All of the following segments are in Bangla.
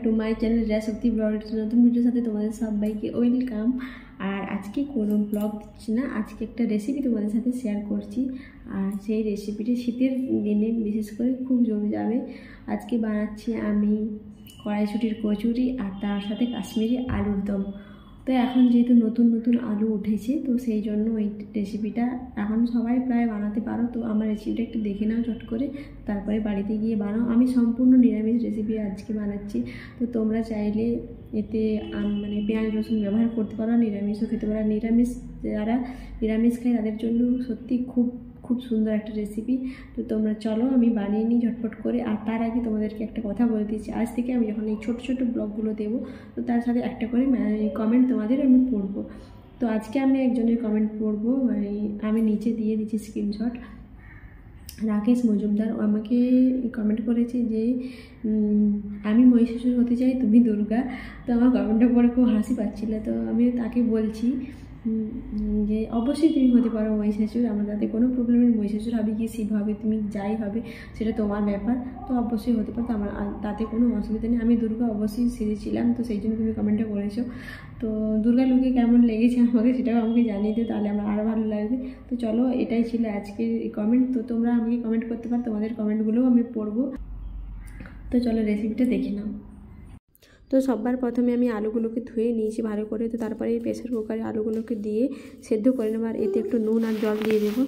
To my channel Riya Shakti blog. নতুন ভিডিওর সাথে তোমাদের সবাইকে ওয়েলকাম। আর আজকে কোনো ব্লগ দিচ্ছি না, আজকে একটা রেসিপি তোমাদের সাথে শেয়ার করছি। আর সেই রেসিপিটি শীতের দিনে বিশেষ করে খুব জমে যাবে। আজকে বানাচ্ছি আমি কড়াইশুঁটির কচুরি আর তার সাথে কাশ্মীরি আলুর দম। তো এখন যেহেতু নতুন নতুন আলু উঠেছে, তো সেই জন্য ওই রেসিপিটা এখন সবাই প্রায় বানাতে পারো। তো আমার রেসিপিটা একটু দেখে নাও চট করে, তারপরে বাড়িতে গিয়ে বানাও। আমি সম্পূর্ণ নিরামিষ রেসিপি আজকে বানাচ্ছি। তো তোমরা চাইলে এতে মানে পেঁয়াজ রসুন ব্যবহার করতে পারো, নিরামিষও খেতে পারো। নিরামিষ যারা নিরামিষ খায় তাদের জন্য সত্যি খুব সুন্দর একটা রেসিপি। তো তোমরা চলো আমি বানিয়ে নিই ঝটপট করে। আর তার আগে তোমাদেরকে একটা কথা বলে দিচ্ছি, আজ থেকে আমি যখন এই ছোটো ছোটো ব্লগগুলো দেবো, তো তার সাথে একটা করে কমেন্ট তোমাদের আমি পড়বো। তো আজকে আমি একজনের কমেন্ট পড়বো, মানে আমি নিচে দিয়ে দিচ্ছি স্ক্রিনশট। রাকেশ মজুমদার আমাকে কমেন্ট করেছে যে আমি মহিষাসুর হতে চাই, তুমি দুর্গা। তো আমার কমেন্টটা পড়ে খুব হাসি পাচ্ছিল। তো আমি তাকে বলছি যে অবশ্যই তুমি হতে পারো মহিষাসুর, আমার তাতে কোনো প্রবলেমের। মহিষাসুর হবে কি শিব হবে, তুমি যাই হবে সেটা তোমার ব্যাপার। তো অবশ্যই হতে পারো, তো আমার তাতে কোনো অসুবিধা নেই। আমি দুর্গা অবশ্যই সেরেছিলাম, তো সেই জন্য তুমি কমেন্টটা করেছো। তো দুর্গা লুকে কেমন লেগেছে আমাকে সেটাও আমাকে জানিয়ে দিও, তাহলে আমার আরও ভালো লাগবে। তো চলো, এটাই ছিল আজকের কমেন্ট। তো তোমরা আমাকে কমেন্ট করতে পারো, তোমাদের কমেন্টগুলোও আমি পড়বো। তো চলো রেসিপিটা দেখে নাও। তো সবার প্রথমে আমি আলুগুলোকে ধুয়ে নিয়েছি ভালো করে। তো তারপরে এই প্রেসার কুকারে আলুগুলোকে দিয়ে সেদ্ধ করে নেবো। আর এতে একটু নুন আর জল দিয়ে দেবো।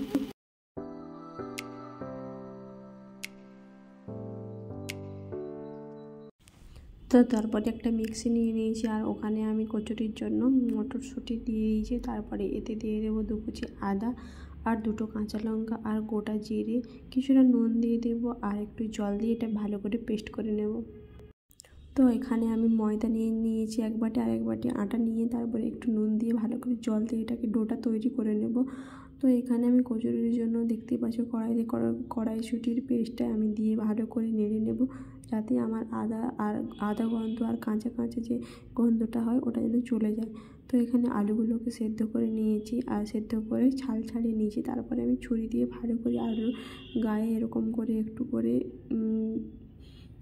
তো তারপরে একটা মিক্সি নিয়ে নিয়েছি, আর ওখানে আমি কচুরির জন্য মটরশুঁটি দিয়ে দিয়েছি। তারপরে এতে দিয়ে দেবো 2 কুচি আদা আর 2টো কাঁচা লঙ্কা আর গোটা জিরে, কিছুটা নুন দিয়ে দেবো আর একটু জল দিয়ে এটা ভালো করে পেস্ট করে নেব। তো এখানে আমি ময়দা নিয়ে নিয়েছি 1 বাটি, আর 1 বাটি আটা নিয়ে তারপরে একটু নুন দিয়ে ভালো করে জল দিয়ে এটাকে ডোটা তৈরি করে নেব। তো এখানে আমি কচুরির জন্য দেখতেই পাচ্ছি কড়াইশুঁটির পেস্টটা আমি দিয়ে ভালো করে নেড়ে নেব, যাতে আমার আদা গন্ধ আর কাঁচা যে গন্ধটা হয় ওটা যেন চলে যায়। তো এখানে আলুগুলোকে সেদ্ধ করে নিয়েছি, আর সেদ্ধ করে ছাল ছাড়িয়ে নিয়েছি। তারপরে আমি ছুরি দিয়ে ভালো করে আলুর গায়ে এরকম করে একটু করে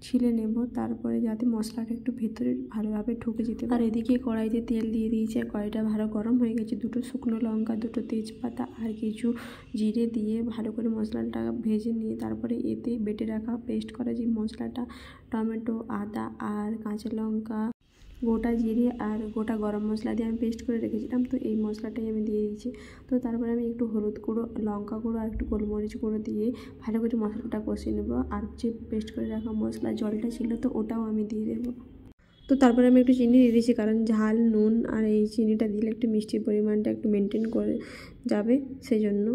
ছিলে নেব, তারপরে যাতে মশলাটা একটু ভেতরে ভালোভাবে ঢুকে যেতে পারে। আর এদিকে কড়াইতে তেল দিয়ে দিয়েছি, আর কড়াইটা ভালো গরম হয়ে গেছে। 2টো শুকনো লঙ্কা, 2টো তেজপাতা আর কিছু জিরে দিয়ে ভালো করে মশলাটা ভেজে নিয়ে তারপরে এতে বেটে রাখা পেস্ট করা যে মশলাটা, টমেটো, আদা আর কাঁচা লঙ্কা, গোটা জিরে আর গোটা গরম মশলা দিয়ে আমি পেস্ট করে রেখেছিলাম, তো এই মশলাটাই আমি দিয়ে দিয়েছি। তো তারপরে আমি একটু হলুদ গুঁড়ো, লঙ্কা গুঁড়ো আর একটু গোলমরিচ গুঁড়ো দিয়ে ভালো করে মশলাটা কষিয়ে নেব। আর যে পেস্ট করে রাখা মশলা জলটা ছিল, তো ওটাও আমি দিয়ে দেবো। তো তারপরে আমি একটু চিনি দিয়ে দিয়েছি, কারণ ঝাল, নুন আর এই চিনিটা দিলে একটু মিষ্টির পরিমাণটা একটু মেনটেন করে যাবে, সেই জন্য।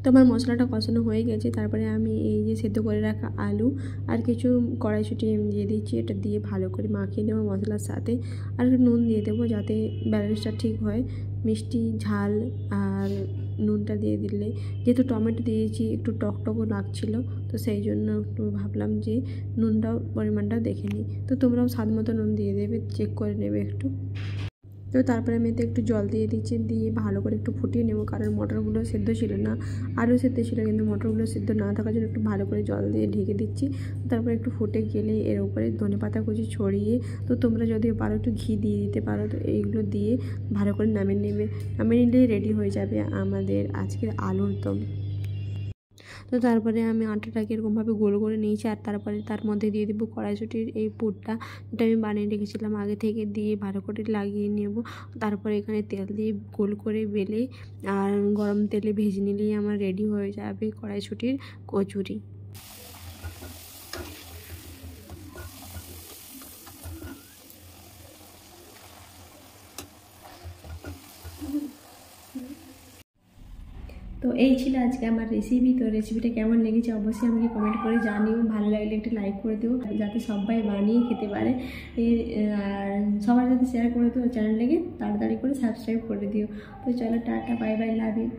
তো আমার মশলাটা কষানো হয়ে গেছে। তারপরে আমি এই যে সেদ্ধ করে রাখা আলু আর কিছু কড়াইশুঁটি আমি দিয়ে দিচ্ছি, এটা দিয়ে ভালো করে মাখিয়ে নেবো মশলার সাথে। আর একটু নুন দিয়ে দেবো যাতে ব্যালেন্সটা ঠিক হয়, মিষ্টি ঝাল আর নুনটা দিয়ে দিলে, যেহেতু টমেটো দিয়েছি একটু টকটকও লাগছিল, তো সেই জন্য একটু ভাবলাম যে নুনটাও পরিমাণটাও দেখে নিই। তো তোমরাও স্বাদ মতো নুন দিয়ে দেবে, চেক করে নেবে একটু। তো তারপরে আমি এতে একটু জল দিয়ে দিচ্ছি, দিয়ে ভালো করে একটু ফুটিয়ে নেব, কারণ মটরগুলো সেদ্ধ ছিল না, আলু সেদ্ধ ছিল, কিন্তু মটরগুলো সেদ্ধ না থাকার জন্য একটু ভালো করে জল দিয়ে ঢেকে দিচ্ছি। তারপরে একটু ফুটে গেলে এর উপরে ধনেপাতা কুচি ছড়িয়ে, তো তোমরা যদি পারো একটু ঘি দিয়ে দিতে পারো। তো এইগুলো দিয়ে ভালো করে নামিয়ে নিলেই রেডি হয়ে যাবে আমাদের আজকের আলুর দম। তো তারপরে আমি আটাটাকে এরকমভাবে গোল করে নিয়েছি, আর তারপরে তার মধ্যে দিয়ে দেবো কড়াইশুঁটির এই পুরটা, যেটা আমি বানিয়ে রেখেছিলাম আগে থেকে, দিয়ে ভালো করে লাগিয়ে নেব। তারপরে এখানে তেল দিয়ে গোল করে বেলে আর গরম তেলে ভেজে নিলেই আমার রেডি হয়ে যাবে কড়াইশুঁটির কচুরি। তো এই ছিল আজকে আমার রেসিপি। তো রেসিপিটা কেমন লেগেছে অবশ্যই আমাকে কমেন্ট করে জানিও। ভালো লাগলে একটা লাইক করে দিও, যাতে সবাই বানিয়ে খেতে পারে। আর সবার সাথে শেয়ার করে দিও, চ্যানেলটাকে তাড়াতাড়ি করে সাবস্ক্রাইব করে দিও। তো চলো, tata, bye bye, love you.